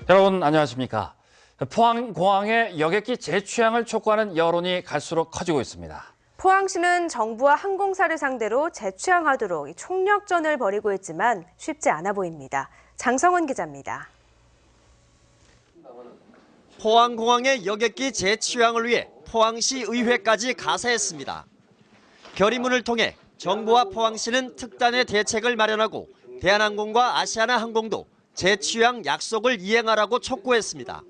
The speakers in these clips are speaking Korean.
여러분 안녕하십니까? 포항공항의 여객기 재취항을 촉구하는 여론이 갈수록 커지고 있습니다. 포항시는 정부와 항공사를 상대로 재취항하도록 총력전을 벌이고 있지만 쉽지 않아 보입니다. 장성원 기자입니다. 포항공항의 여객기 재취항을 위해 포항시 의회까지 가세했습니다. 결의문을 통해 정부와 포항시는 특단의 대책을 마련하고 대한항공과 아시아나항공도 재취항 약속을 이행하라고 촉구했습니다.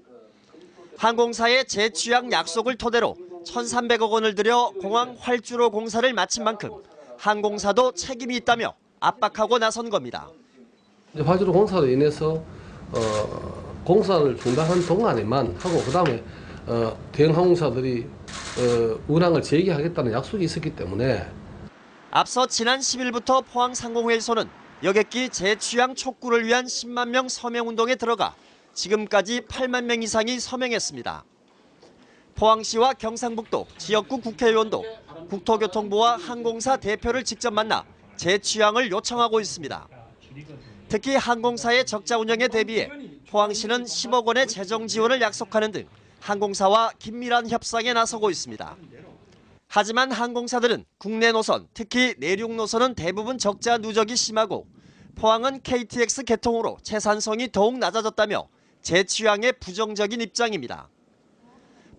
항공사의 재취항 약속을 토대로 1,300억 원을 들여 공항 활주로 공사를 마친 만큼 항공사도 책임이 있다며 압박하고 나선 겁니다. 활주로 공사로 인해서 공사를 중단한 동안에만 하고 그다음에 대형 항공사들이 운항을 재개하겠다는 약속이 있었기 때문에 앞서 지난 10일부터 포항상공회의소는 여객기 재취항 촉구를 위한 10만 명 서명운동에 들어가 지금까지 8만 명 이상이 서명했습니다. 포항시와 경상북도 지역구 국회의원도 국토교통부와 항공사 대표를 직접 만나 재취항을 요청하고 있습니다. 특히 항공사의 적자 운영에 대비해 포항시는 10억 원의 재정 지원을 약속하는 등 항공사와 긴밀한 협상에 나서고 있습니다. 하지만 항공사들은 국내 노선, 특히 내륙 노선은 대부분 적자 누적이 심하고 포항은 KTX 개통으로 채산성이 더욱 낮아졌다며 재취항에 부정적인 입장입니다.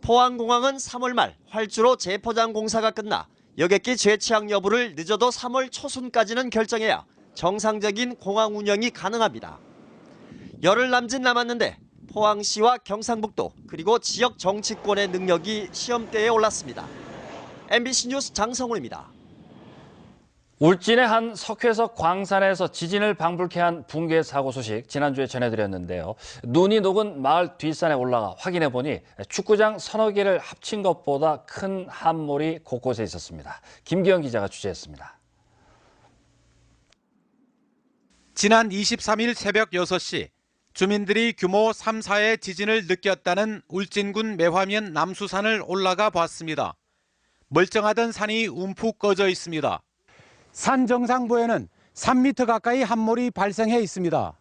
포항공항은 3월 말 활주로 재포장 공사가 끝나 여객기 재취항 여부를 늦어도 3월 초순까지는 결정해야 정상적인 공항 운영이 가능합니다. 열흘 남짓 남았는데 포항시와 경상북도 그리고 지역 정치권의 능력이 시험대에 올랐습니다. MBC 뉴스 장성훈입니다. 울진의 한 석회석 광산에서 지진을 방불케 한 붕괴 사고 소식 지난주에 전해드렸는데요. 눈이 녹은 마을 뒷산에 올라가 확인해 보니 축구장 서너 개를 합친 것보다 큰 함몰이 곳곳에 있었습니다. 김기영 기자가 취재했습니다. 지난 23일 새벽 6시 주민들이 규모 3, 4의 지진을 느꼈다는 울진군 매화면 남수산을 올라가 봤습니다. 멀쩡하던 산이 움푹 꺼져 있습니다. 산 정상부에는 3m 가까이 함몰이 발생해 있습니다.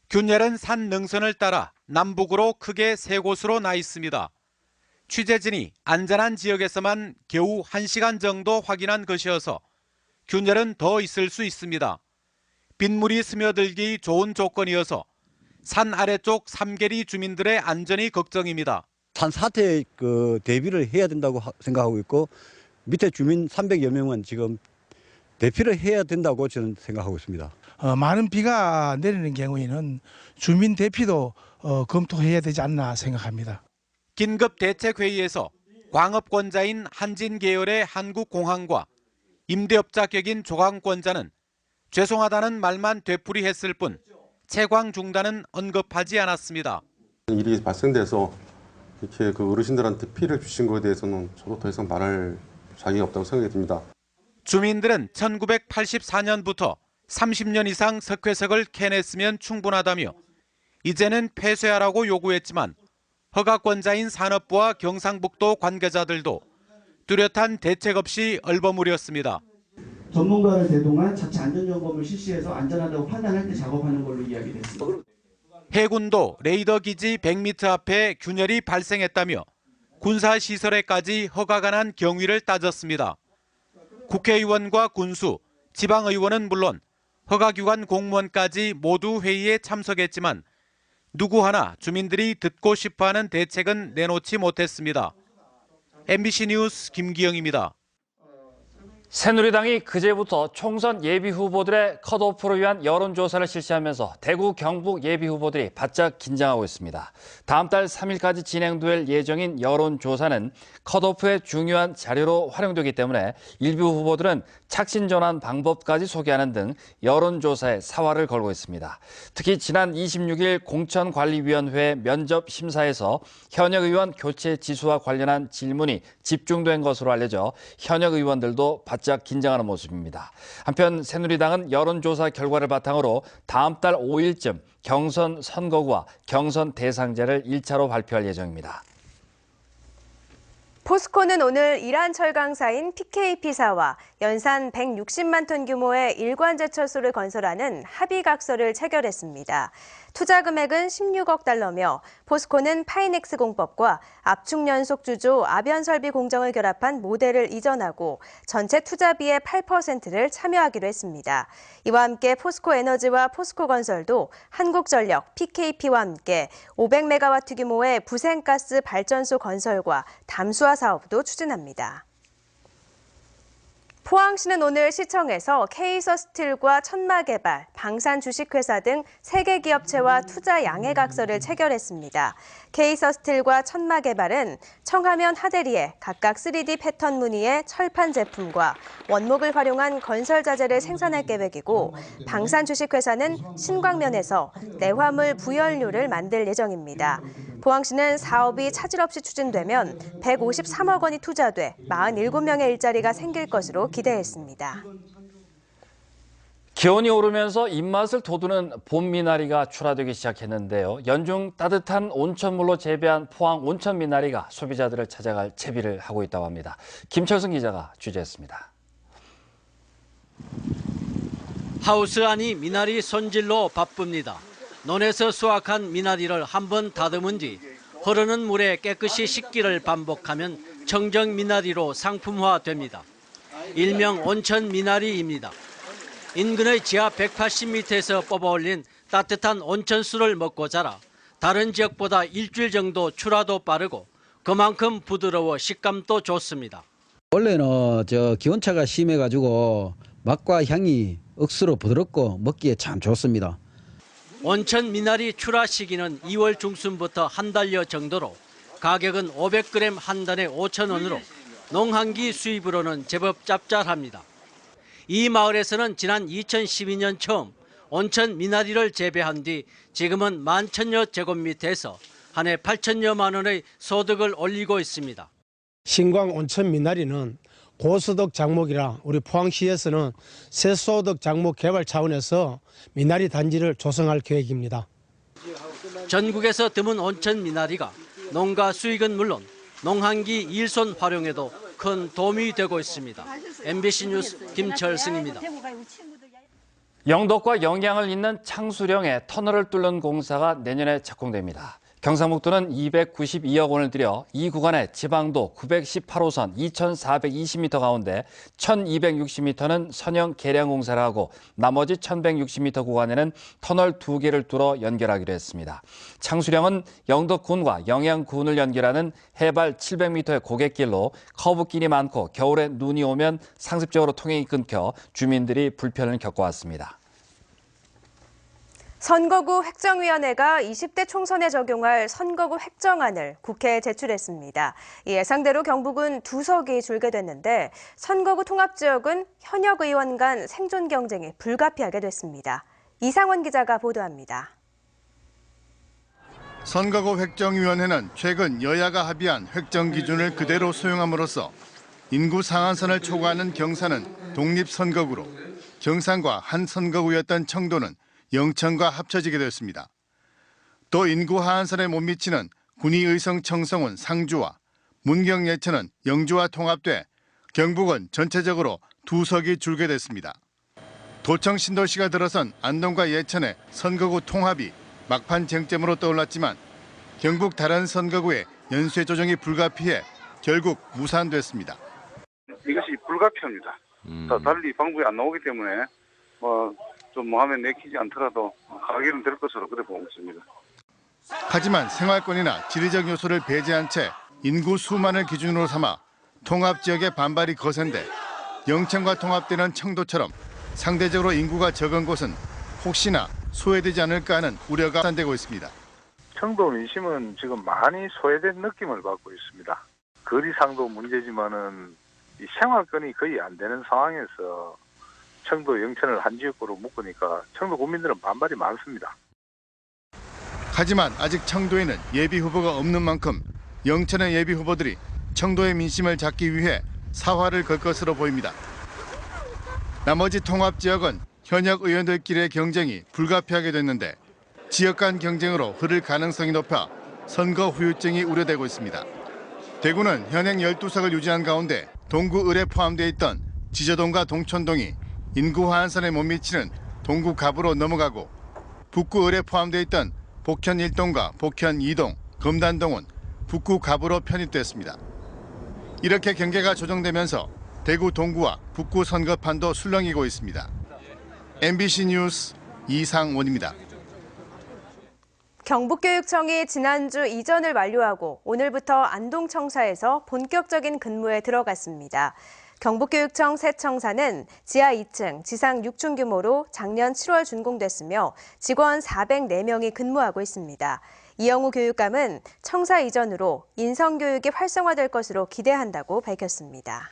균열은 산 능선을 따라 남북으로 크게 세 곳으로 나 있습니다. 취재진이 안전한 지역에서만 겨우 1시간 정도 확인한 것이어서 균열은 더 있을 수 있습니다. 빗물이 스며들기 좋은 조건이어서 산 아래쪽 삼계리 주민들의 안전이 걱정입니다. 산 사태에 대비를 해야 된다고 생각하고 있고 밑에 주민 300여 명은 지금 대피를 해야 된다고 저는 생각하고 있습니다. 많은 비가 내리는 경우에는 주민 대피도 검토해야 되지 않나 생각합니다. 긴급 대책회의에서 광업권자인 한진 계열의 한국공항과 임대업자 격인 조강권자는 죄송하다는 말만 되풀이했을 뿐 채광 중단은 언급하지 않았습니다. 일이 발생돼서 이렇게 어르신들한테 피해를 주신 것에 대해서는 저도 더 이상 말할 자격이 없다고 생각이 듭니다. 주민들은 1984년부터 30년 이상 석회석을 캐냈으면 충분하다며 이제는 폐쇄하라고 요구했지만 허가권자인 산업부와 경상북도 관계자들도 뚜렷한 대책 없이 얼버무렸습니다. 전문가를 대동한 자체 안전점검을 실시해서 안전하다고 판단할 때 작업하는 걸로 이야기됐습니다. 해군도 레이더 기지 100m 앞에 균열이 발생했다며 군사시설에까지 허가가 난 경위를 따졌습니다. 국회의원과 군수, 지방의원은 물론 허가기관 공무원까지 모두 회의에 참석했지만 누구 하나 주민들이 듣고 싶어하는 대책은 내놓지 못했습니다. MBC 뉴스 김기영입니다. 새누리당이 그제부터 총선 예비 후보들의 컷오프를 위한 여론조사를 실시하면서 대구, 경북 예비 후보들이 바짝 긴장하고 있습니다. 다음 달 3일까지 진행될 예정인 여론조사는 컷오프의 중요한 자료로 활용되기 때문에 일부 후보들은 착신 전환 방법까지 소개하는 등 여론조사에 사활을 걸고 있습니다. 특히 지난 26일 공천관리위원회 면접 심사에서 현역 의원 교체 지수와 관련한 질문이 집중된 것으로 알려져 현역 의원들도 바짝 긴장하는 모습입니다. 한편 새누리당은 여론조사 결과를 바탕으로 다음 달 5일쯤 경선 선거구와 경선 대상자를 1차로 발표할 예정입니다. 포스코는 오늘 이란 철강사인 PKP사와 연산 160만 톤 규모의 일관 제철소를 건설하는 합의각서를 체결했습니다. 투자 금액은 16억 달러며 포스코는 파이넥스 공법과 압축 연속 주조 아변 설비 공정을 결합한 모델을 이전하고 전체 투자비의 8%를 참여하기로 했습니다. 이와 함께 포스코 에너지와 포스코 건설도 한국전력, PKP와 함께 500메가와트 규모의 부생가스 발전소 건설과 담수화 사업도 추진합니다. 포항시는 오늘 시청에서 K서스틸과 천마개발, 방산 주식회사 등 3개 기업체와 투자 양해각서를 체결했습니다. K서스틸과 천마개발은 청하면 하대리에 각각 3D 패턴 무늬의 철판 제품과 원목을 활용한 건설 자재를 생산할 계획이고, 방산 주식회사는 신광면에서 내화물 부연료를 만들 예정입니다. 포항시는 사업이 차질 없이 추진되면 153억 원이 투자돼 47명의 일자리가 생길 것으로 기대했습니다. 기온이 오르면서 입맛을 돋우는 봄 미나리가 출하되기 시작했는데요. 연중 따뜻한 온천물로 재배한 포항 온천 미나리가 소비자들을 찾아갈 채비를 하고 있다고 합니다. 김철승 기자가 취재했습니다. 하우스 안이 미나리 손질로 바쁩니다. 논에서 수확한 미나리를 한번 다듬은 뒤 흐르는 물에 깨끗이 씻기를 반복하면 청정 미나리로 상품화됩니다. 일명 온천 미나리입니다. 인근의 지하 180m에서 뽑아올린 따뜻한 온천수를 먹고 자라 다른 지역보다 일주일 정도 출하도 빠르고 그만큼 부드러워 식감도 좋습니다. 원래는 기온차가 심해가지고 맛과 향이 억수로 부드럽고 먹기에 참 좋습니다. 온천 미나리 출하 시기는 2월 중순부터 한 달여 정도로 가격은 500g 한 단에 5,000원으로 농한기 수입으로는 제법 짭짤합니다. 이 마을에서는 지난 2012년 처음 온천 미나리를 재배한 뒤 지금은 11,000여 제곱미터에서 한 해 8천여만 원의 소득을 올리고 있습니다. 신광 온천 미나리는 고소득 작목이라 우리 포항시에서는 새소득 작목 개발 차원에서 미나리 단지를 조성할 계획입니다. 전국에서 드문 온천 미나리가 농가 수익은 물론 농한기 일손 활용에도 큰 도움이 되고 있습니다. MBC 뉴스 김철승입니다. 영덕과 영양을 잇는 창수령에 터널을 뚫는 공사가 내년에 착공됩니다. 경상북도는 292억 원을 들여 이 구간의 지방도 918호선 2,420m 가운데 1,260m는 선형 개량 공사를 하고 나머지 1,160m 구간에는 터널 2개를 뚫어 연결하기로 했습니다. 창수령은 영덕군과 영양군을 연결하는 해발 700m의 고갯길로 커브길이 많고 겨울에 눈이 오면 상습적으로 통행이 끊겨 주민들이 불편을 겪어왔습니다. 선거구 획정위원회가 20대 총선에 적용할 선거구 획정안을 국회에 제출했습니다. 예상대로 경북은 2석이 줄게 됐는데 선거구 통합지역은 현역 의원 간 생존 경쟁이 불가피하게 됐습니다. 이상원 기자가 보도합니다. 선거구 획정위원회는 최근 여야가 합의한 획정 기준을 그대로 수용함으로써 인구 상한선을 초과하는 경산은 독립선거구로 경산과 한 선거구였던 청도는 영천과 합쳐지게 되었습니다. 또 인구 하한선에 못 미치는 군위의성 청성은 상주와 문경 예천은 영주와 통합돼 경북은 전체적으로 2석이 줄게 됐습니다. 도청 신도시가 들어선 안동과 예천의 선거구 통합이 막판 쟁점으로 떠올랐지만 경북 다른 선거구의 연쇄 조정이 불가피해 결국 무산됐습니다. 이것이 불가피합니다. 달리 방법이 안 나오기 때문에 좀 하면 내키지 않더라도 가기는 될 것으로 그래 보고 있습니다. 하지만 생활권이나 지리적 요소를 배제한 채 인구 수만을 기준으로 삼아 통합 지역의 반발이 거센데 영천과 통합되는 청도처럼 상대적으로 인구가 적은 곳은 혹시나 소외되지 않을까 하는 우려가 산되고 있습니다. 청도 민심은 지금 많이 소외된 느낌을 받고 있습니다. 거리상도 문제지만은 이 생활권이 거의 안 되는 상황에서 청도 영천을 한 지역구로 묶으니까 청도 국민들은 반발이 많습니다. 하지만 아직 청도에는 예비 후보가 없는 만큼 영천의 예비 후보들이 청도의 민심을 잡기 위해 사활을 걸 것으로 보입니다. 나머지 통합 지역은 현역 의원들끼리의 경쟁이 불가피하게 됐는데 지역 간 경쟁으로 흐를 가능성이 높아 선거 후유증이 우려되고 있습니다. 대구는 현행 12석을 유지한 가운데 동구 을에 포함되어 있던 지저동과 동천동이 인구 하한선에 못 미치는 동구 갑으로 넘어가고 북구 을에 포함되어 있던 복현 1동과 복현 2동, 금단동은 북구 갑으로 편입됐습니다. 이렇게 경계가 조정되면서 대구 동구와 북구 선거판도 술렁이고 있습니다. MBC 뉴스 이상원입니다. 경북교육청이 지난주 이전을 완료하고 오늘부터 안동청사에서 본격적인 근무에 들어갔습니다. 경북교육청 새 청사는 지하 2층, 지상 6층 규모로 작년 7월 준공됐으며 직원 404명이 근무하고 있습니다. 이영우 교육감은 청사 이전으로 인성교육이 활성화될 것으로 기대한다고 밝혔습니다.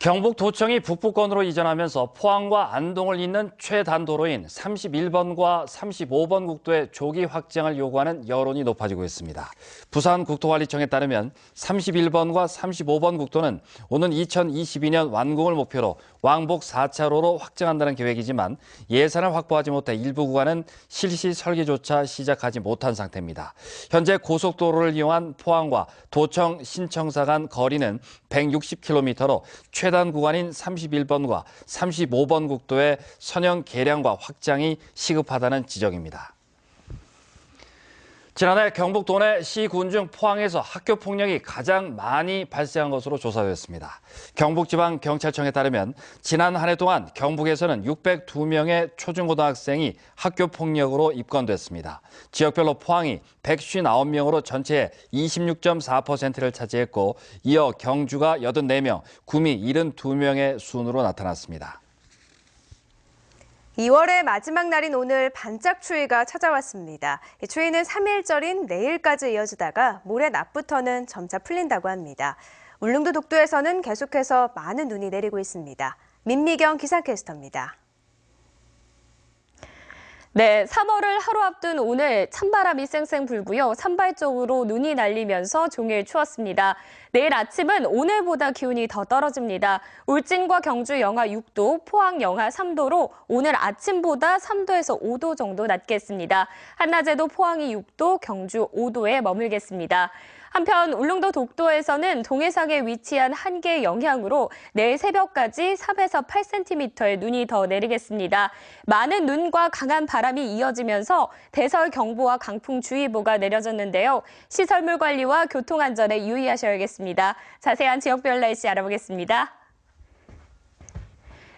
경북도청이 북부권으로 이전하면서 포항과 안동을 잇는 최단도로인 31번과 35번 국도의 조기 확장을 요구하는 여론이 높아지고 있습니다. 부산국토관리청에 따르면 31번과 35번 국도는 오는 2022년 완공을 목표로 왕복 4차로로 확장한다는 계획이지만 예산을 확보하지 못해 일부 구간은 실시 설계조차 시작하지 못한 상태입니다. 현재 고속도로를 이용한 포항과 도청, 신청사 간 거리는 160km로 최단 구간인 31번과 35번 국도의 선형 개량과 확장이 시급하다는 지적입니다. 지난해 경북 도내 시군 중 포항에서 학교 폭력이 가장 많이 발생한 것으로 조사됐습니다. 경북지방경찰청에 따르면 지난 한 해 동안 경북에서는 602명의 초중고등학생이 학교 폭력으로 입건됐습니다. 지역별로 포항이 159명으로 전체의 26.4%를 차지했고 이어 경주가 84명, 구미 72명의 순으로 나타났습니다. 2월의 마지막 날인 오늘 반짝 추위가 찾아왔습니다. 이 추위는 3일절인 내일까지 이어지다가 모레 낮부터는 점차 풀린다고 합니다. 울릉도 독도에서는 계속해서 많은 눈이 내리고 있습니다. 민미경 기상캐스터입니다. 네, 3월을 하루 앞둔 오늘 찬바람이 쌩쌩 불고요. 산발적으로 눈이 날리면서 종일 추웠습니다. 내일 아침은 오늘보다 기온이 더 떨어집니다. 울진과 경주 영하 6도, 포항 영하 3도로 오늘 아침보다 3도에서 5도 정도 낮겠습니다. 한낮에도 포항이 6도, 경주 5도에 머물겠습니다. 한편 울릉도 독도에서는 동해상에 위치한 한계의 영향으로 내일 새벽까지 3에서 8cm의 눈이 더 내리겠습니다. 많은 눈과 강한 바람이 이어지면서 대설경보와 강풍주의보가 내려졌는데요. 시설물 관리와 교통안전에 유의하셔야겠습니다. 자세한 지역별 날씨 알아보겠습니다.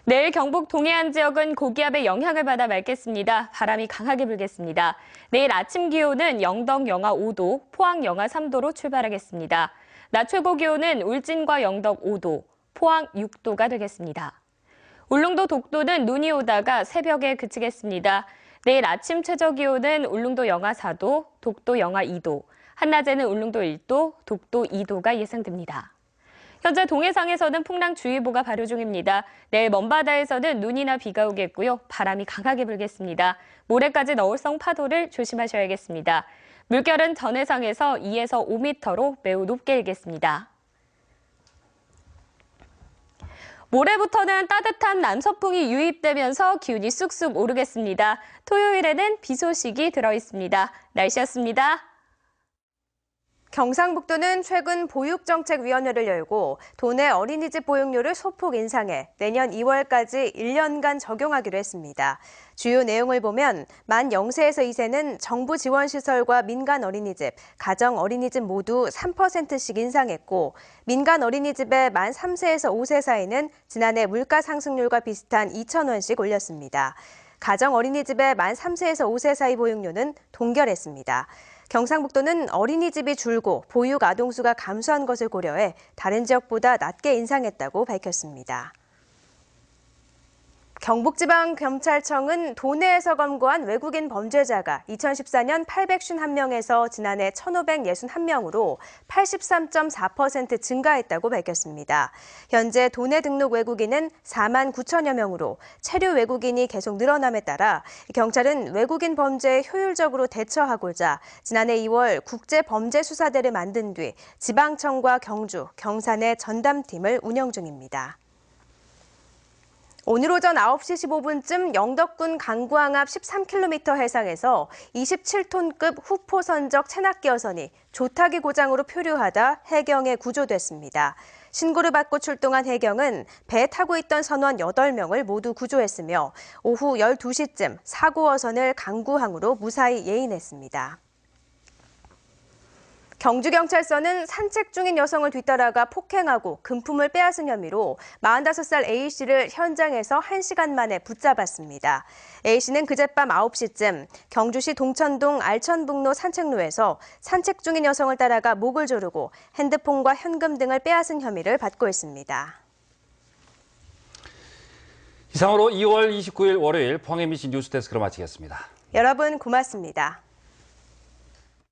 내일 경북 동해안 지역은 고기압의 영향을 받아 맑겠습니다. 바람이 강하게 불겠습니다. 내일 아침 기온은 영덕 영하 5도, 포항 영하 3도로 출발하겠습니다. 낮 최고 기온은 울진과 영덕 5도, 포항 6도가 되겠습니다. 울릉도 독도는 눈이 오다가 새벽에 그치겠습니다. 내일 아침 최저 기온은 울릉도 영하 4도, 독도 영하 2도, 한낮에는 울릉도 1도, 독도 2도가 예상됩니다. 현재 동해상에서는 풍랑주의보가 발효 중입니다. 내일 먼바다에서는 눈이나 비가 오겠고요. 바람이 강하게 불겠습니다. 모레까지 너울성 파도를 조심하셔야겠습니다. 물결은 전해상에서 2에서 5m로 매우 높게 일겠습니다. 모레부터는 따뜻한 남서풍이 유입되면서 기온이 쑥쑥 오르겠습니다. 토요일에는 비 소식이 들어있습니다. 날씨였습니다. 경상북도는 최근 보육정책위원회를 열고 도내 어린이집 보육료를 소폭 인상해 내년 2월까지 1년간 적용하기로 했습니다. 주요 내용을 보면 만 0세에서 2세는 정부 지원시설과 민간 어린이집, 가정 어린이집 모두 3%씩 인상했고 민간 어린이집의 만 3세에서 5세 사이는 지난해 물가 상승률과 비슷한 2,000원씩 올렸습니다. 가정 어린이집의 만 3세에서 5세 사이 보육료는 동결했습니다. 경상북도는 어린이집이 줄고 보육 아동 수가 감소한 것을 고려해 다른 지역보다 낮게 인상했다고 밝혔습니다. 경북지방경찰청은 도내에서 검거한 외국인 범죄자가 2014년 851명에서 지난해 1,561명으로 83.4% 증가했다고 밝혔습니다. 현재 도내 등록 외국인은 4만 9천여 명으로 체류 외국인이 계속 늘어남에 따라 경찰은 외국인 범죄에 효율적으로 대처하고자 지난해 2월 국제범죄수사대를 만든 뒤 지방청과 경주, 경산의 전담팀을 운영 중입니다. 오늘 오전 9시 15분쯤 영덕군 강구항 앞 13km 해상에서 27톤급 후포선적 체납기 어선이 조타기 고장으로 표류하다 해경에 구조됐습니다. 신고를 받고 출동한 해경은 배에 타고 있던 선원 8명을 모두 구조했으며 오후 12시쯤 사고 어선을 강구항으로 무사히 예인했습니다. 경주경찰서는 산책 중인 여성을 뒤따라가 폭행하고 금품을 빼앗은 혐의로 45살 A씨를 현장에서 1시간 만에 붙잡았습니다. A씨는 그젯밤 9시쯤 경주시 동천동 알천북로 산책로에서 산책 중인 여성을 따라가 목을 조르고 핸드폰과 현금 등을 빼앗은 혐의를 받고 있습니다. 이상으로 2월 29일 월요일 포항 MBC 뉴스데스크로 마치겠습니다. 여러분 고맙습니다.